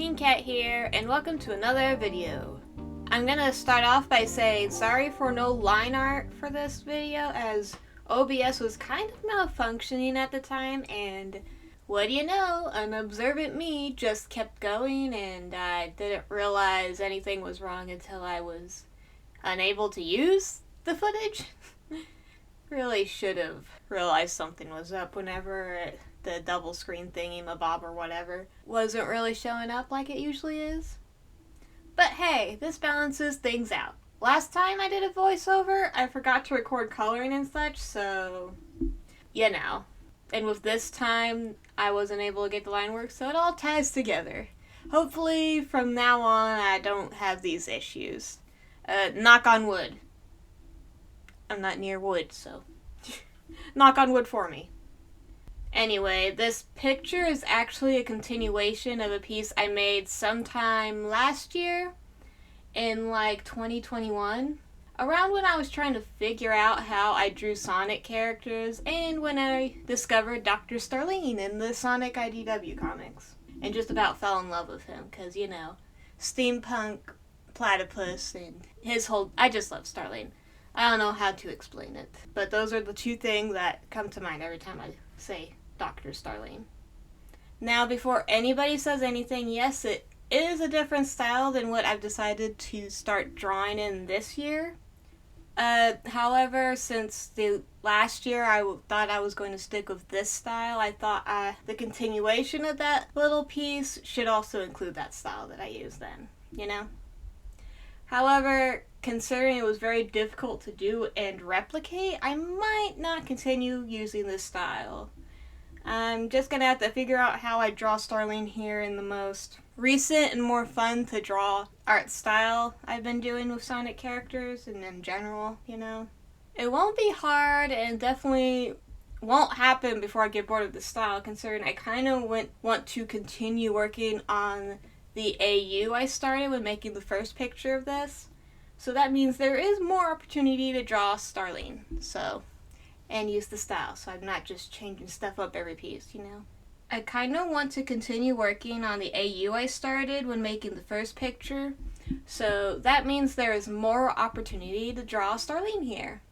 Mean Cat here, and welcome to another video. I'm gonna start off by saying sorry for no line art for this video, as OBS was kind of malfunctioning at the time, and what do you know, unobservant me just kept going, and I didn't realize anything was wrong until I was unable to use the footage. Really should have realized something was up whenever the double screen thingy-mabob or whatever wasn't really showing up like it usually is. But hey, this balances things out. Last time I did a voiceover, I forgot to record coloring and such, so you know. And with this time, I wasn't able to get the line work, so it all ties together. Hopefully, from now on, I don't have these issues. Knock on wood. I'm not near wood, so knock on wood for me. Anyway, this picture is actually a continuation of a piece I made sometime last year in like 2021. Around when I was trying to figure out how I drew Sonic characters and when I discovered Dr. Starline in the Sonic IDW comics. And just about fell in love with him because, you know, steampunk, platypus, and his whole... I just love Starline. I don't know how to explain it, but those are the two things that come to mind every time I say Dr. Starline. Now, before anybody says anything, yes, it is a different style than what I've decided to start drawing in this year. However, since the last year I thought I was going to stick with this style, I thought the continuation of that little piece should also include that style that I used then, you know? However, considering it was very difficult to do and replicate, I might not continue using this style. I'm just gonna have to figure out how I draw Starline here in the most recent and more fun to draw art style I've been doing with Sonic characters and in general, you know. It won't be hard and definitely won't happen before I get bored of the style, considering I kind of want to continue working on the AU I started when making the first picture of this. So that means there is more opportunity to draw Starline, and use the style, so I'm not just changing stuff up every piece, you know? I kind of want to continue working on the AU I started when making the first picture, so that means there is more opportunity to draw Starline here.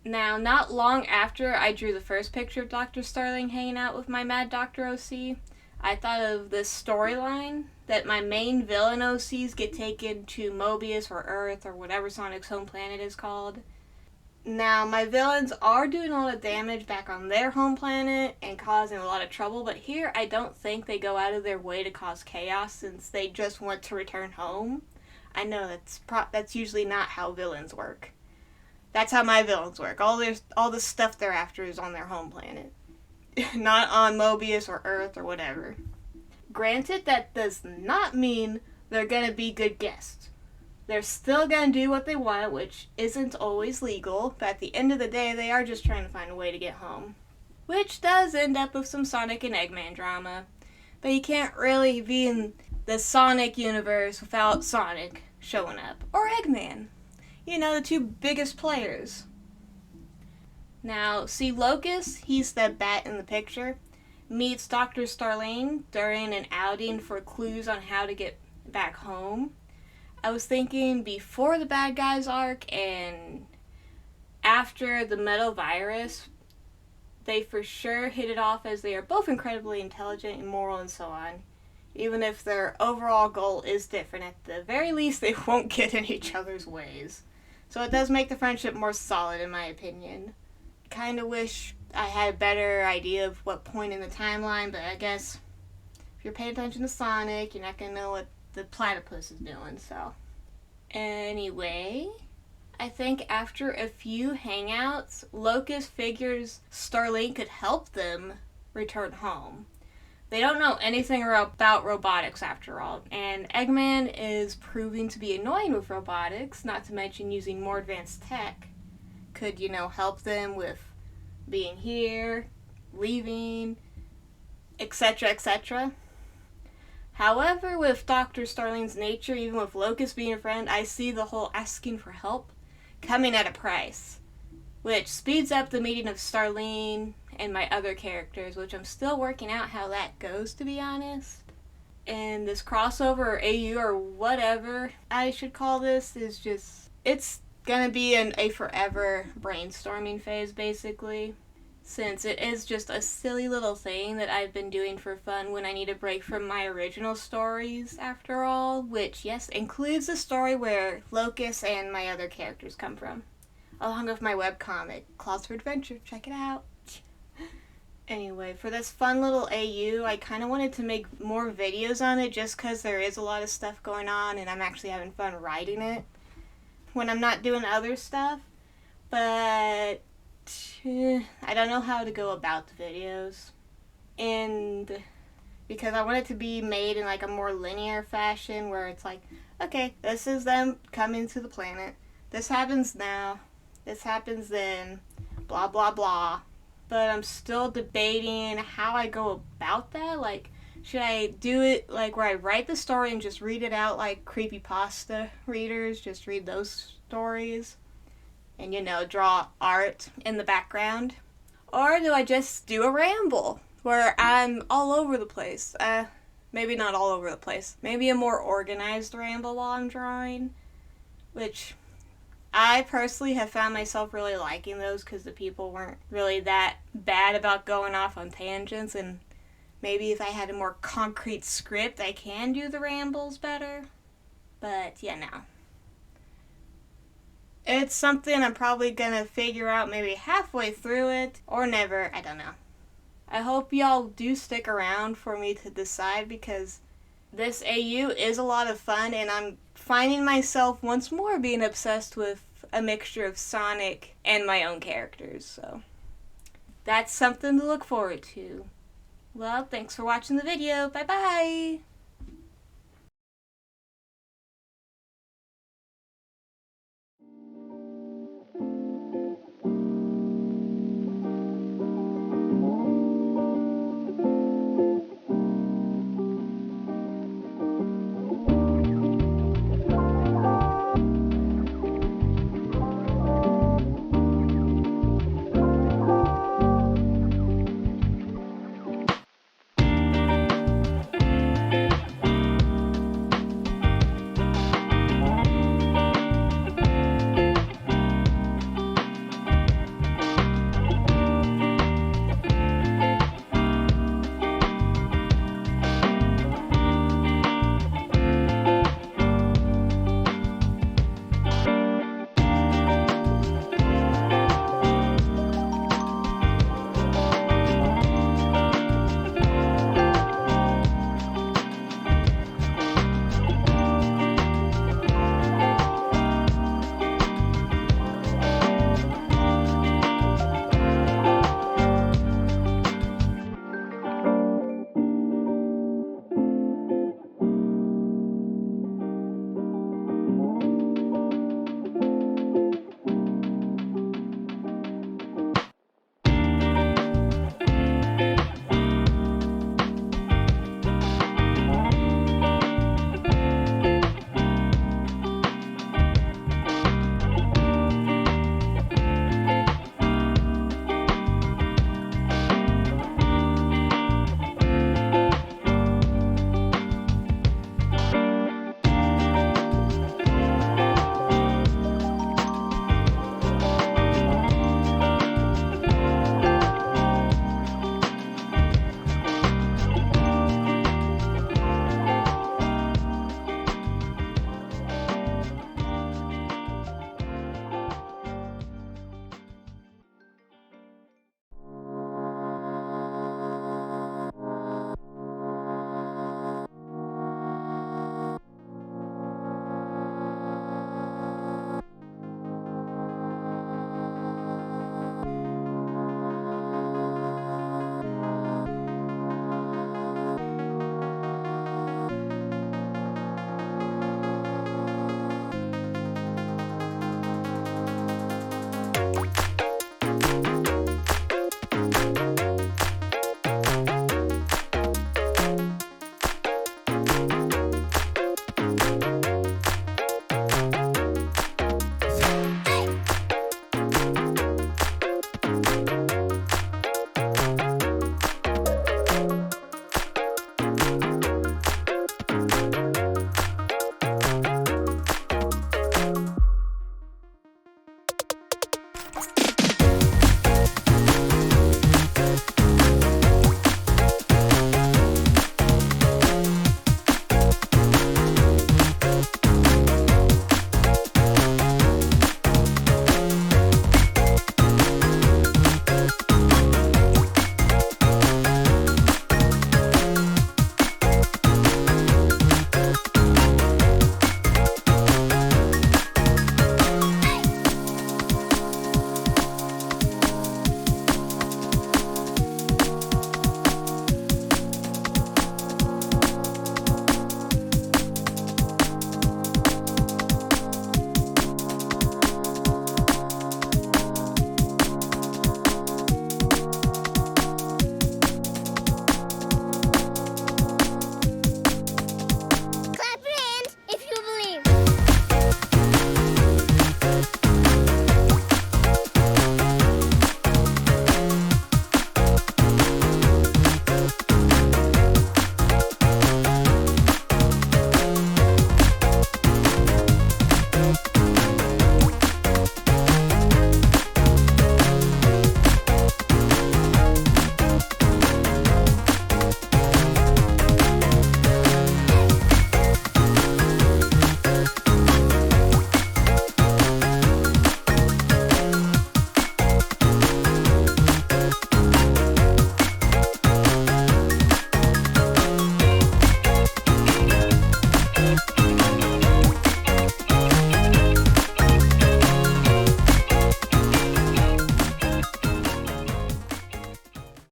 Now, not long after I drew the first picture of Dr. Starline hanging out with my Mad Dr. OC, I thought of this storyline that my main villain OCs get taken to Mobius or Earth or whatever Sonic's home planet is called. Now, my villains are doing a lot of damage back on their home planet and causing a lot of trouble, but here I don't think they go out of their way to cause chaos since they just want to return home. I know that's usually not how villains work. That's how my villains work. All the stuff they're after is on their home planet. Not on Mobius or Earth or whatever. Granted, that does not mean they're gonna be good guests. They're still gonna do what they want, which isn't always legal, but at the end of the day, they are just trying to find a way to get home. Which does end up with some Sonic and Eggman drama. But you can't really be in the Sonic universe without Sonic showing up. Or Eggman. You know, the two biggest players. Now, see Locus, he's the bat in the picture, meets Dr. Starline during an outing for clues on how to get back home. I was thinking before the bad guys arc and after the Metal Virus, they for sure hit it off as they are both incredibly intelligent and moral and so on. Even if their overall goal is different, at the very least they won't get in each other's ways. So it does make the friendship more solid in my opinion. Kind of wish I had a better idea of what point in the timeline, but I guess if you're paying attention to Sonic, you're not going to know what the platypus is doing, so. Anyway, I think after a few hangouts, Locus figures Starline could help them return home. They don't know anything about robotics after all, and Eggman is proving to be annoying with robotics, not to mention using more advanced tech. Could, you know, help them with being here, leaving, etc., etc. However, with Dr. Starline's nature, even with Locus being a friend, I see the whole asking for help coming at a price, which speeds up the meeting of Starline and my other characters, which I'm still working out how that goes, to be honest. And this crossover or AU or whatever I should call this is just, it's gonna be a forever brainstorming phase basically, since it is just a silly little thing that I've been doing for fun when I need a break from my original stories after all, which yes, includes the story where Locus and my other characters come from, along with my webcomic, Claws for Adventure, check it out. Anyway, for this fun little AU, I kind of wanted to make more videos on it just because there is a lot of stuff going on and I'm actually having fun writing it when I'm not doing other stuff. But I don't know how to go about the videos. And because I want it to be made in like a more linear fashion where it's like, okay, this is them coming to the planet. This happens now. This happens then. Blah, blah, blah. But I'm still debating how I go about that. Like, should I do it like where I write the story and just read it out like creepypasta readers, just read those stories and, you know, draw art in the background? Or do I just do a ramble where I'm all over the place? Maybe not all over the place. Maybe a more organized ramble while I'm drawing, which I personally have found myself really liking those because the people weren't really that bad about going off on tangents, and maybe if I had a more concrete script, I can do the rambles better. But yeah, no. It's something I'm probably gonna figure out maybe halfway through it, or never, I don't know. I hope y'all do stick around for me to decide because this AU is a lot of fun and I'm finding myself once more being obsessed with a mixture of Sonic and my own characters, so that's something to look forward to. Well, thanks for watching the video. Bye-bye!